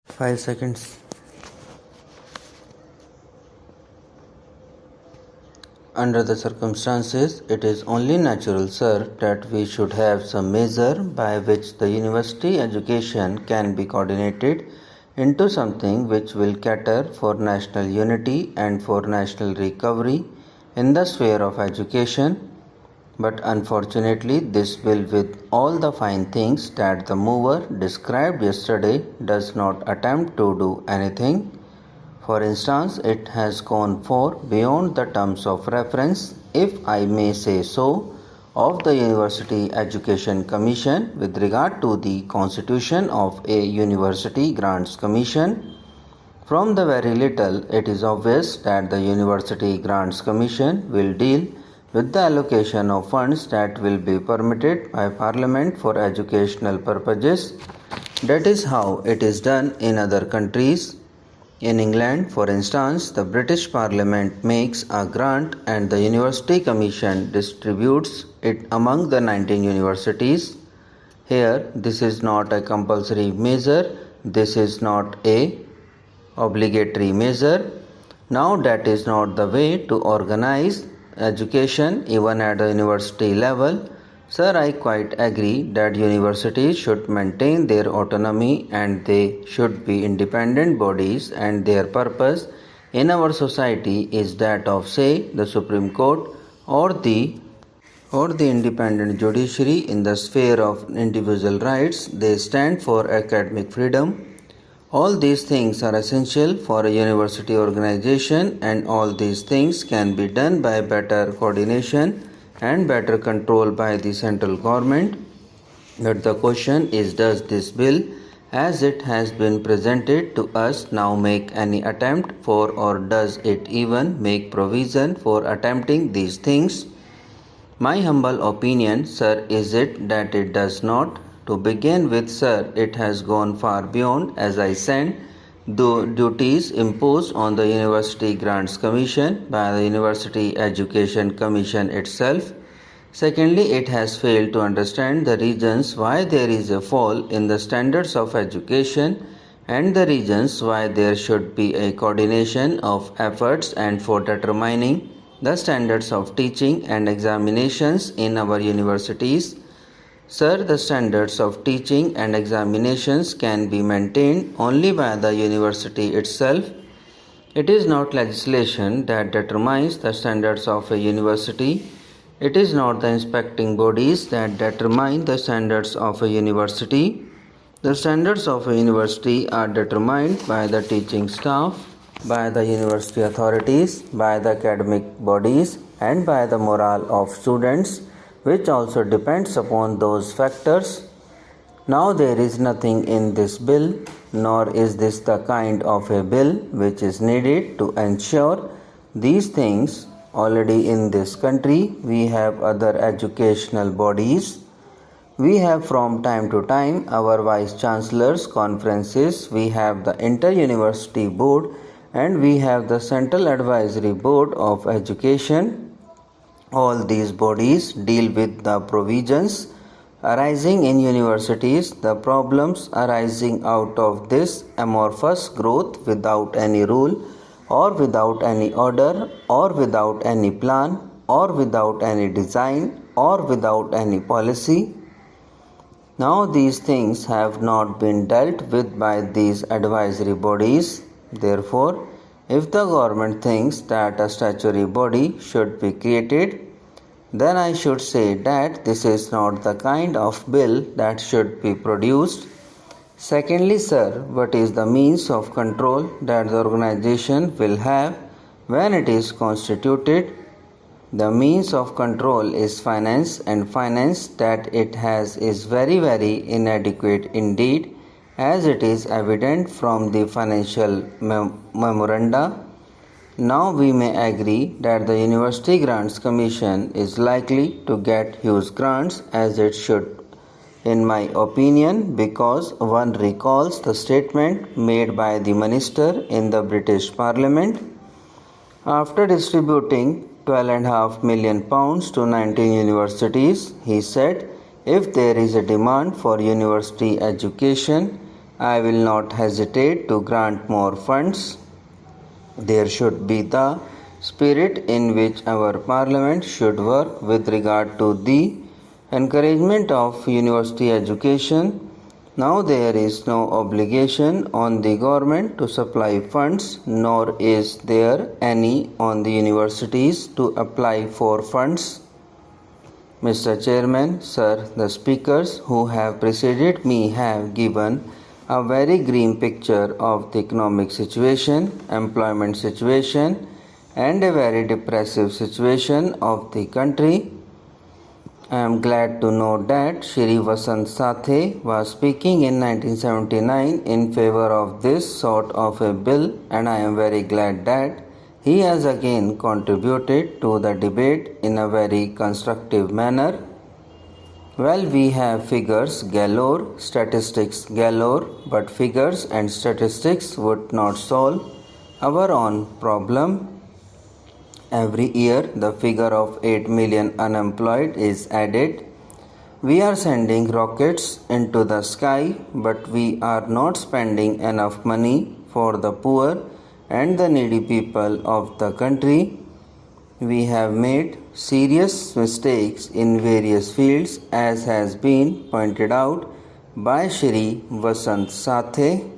5 seconds. Under the circumstances, it is only natural, sir, that we should have some measure by which the university education can be coordinated into something which will cater for national unity and for national recovery in the sphere of education. But unfortunately, this bill, with all the fine things that the mover described yesterday, does not attempt to do anything. For instance, it has gone far beyond the terms of reference, if I may say so, of the University Education Commission with regard to the constitution of a University Grants Commission. From the very little, it is obvious that the University Grants Commission will deal with the allocation of funds that will be permitted by Parliament for educational purposes. That is how it is done in other countries. In England, for instance, the British Parliament makes a grant and the University Commission distributes it among the 19 universities. Here, this is not a compulsory measure, this is not a obligatory measure. Now, that is not the way to organize education even at the university level. Sir, I quite agree that universities should maintain their autonomy and they should be independent bodies, and their purpose in our society is that of, say, the Supreme Court or the independent judiciary in the sphere of individual rights. They stand for academic freedom. All these things are essential for a university organization, and all these things can be done by better coordination and better control by the central government. But the question is, does this bill, as it has been presented to us, now make any attempt for, or does it even make provision for attempting these things? My humble opinion, sir, is it that it does not. To begin with, sir, it has gone far beyond, as I said, the duties imposed on the University Grants Commission by the University Education Commission itself. Secondly, it has failed to understand the reasons why there is a fall in the standards of education and the reasons why there should be a coordination of efforts and for determining the standards of teaching and examinations in our universities. Sir, the standards of teaching and examinations can be maintained only by the university itself. It is not legislation that determines the standards of a university. It is not the inspecting bodies that determine the standards of a university. The standards of a university are determined by the teaching staff, by the university authorities, by the academic bodies, and by the morale of students, which also depends upon those factors. Now, there is nothing in this bill, nor is this the kind of a bill which is needed to ensure these things. Already in this country, we have other educational bodies. We have from time to time our vice chancellors' conferences, we have the inter-university board, and we have the central advisory board of education. All these bodies deal with the provisions arising in universities, the problems arising out of this amorphous growth without any rule or without any order or without any plan or without any design or without any policy. Now these things have not been dealt with by these advisory bodies. Therefore, if the government thinks that a statutory body should be created, then I should say that this is not the kind of bill that should be produced. Secondly, sir, what is the means of control that the organization will have when it is constituted? The means of control is finance, and finance that it has is very, very inadequate indeed, as it is evident from the financial memoranda. Now we may agree that the University Grants Commission is likely to get huge grants, as it should, in my opinion, because one recalls the statement made by the minister in the British Parliament after distributing £12.5 million to 19 universities. He said, if there is a demand for university education, I will not hesitate to grant more funds. There should be the spirit in which our Parliament should work with regard to the encouragement of university education. Now there is no obligation on the government to supply funds, nor is there any on the universities to apply for funds. Mr. Chairman, sir, the speakers who have preceded me have given a very grim picture of the economic situation, employment situation, and a very depressive situation of the country. I am glad to know that Shri Vasant Sathe was speaking in 1979 in favor of this sort of a bill, and I am very glad that he has again contributed to the debate in a very constructive manner. Well, we have figures galore, statistics galore, but figures and statistics would not solve our own problem. Every year, the figure of 8 million unemployed is added. We are sending rockets into the sky, but we are not spending enough money for the poor and the needy people of the country. We have made serious mistakes in various fields, as has been pointed out by Shri Vasant Sathe.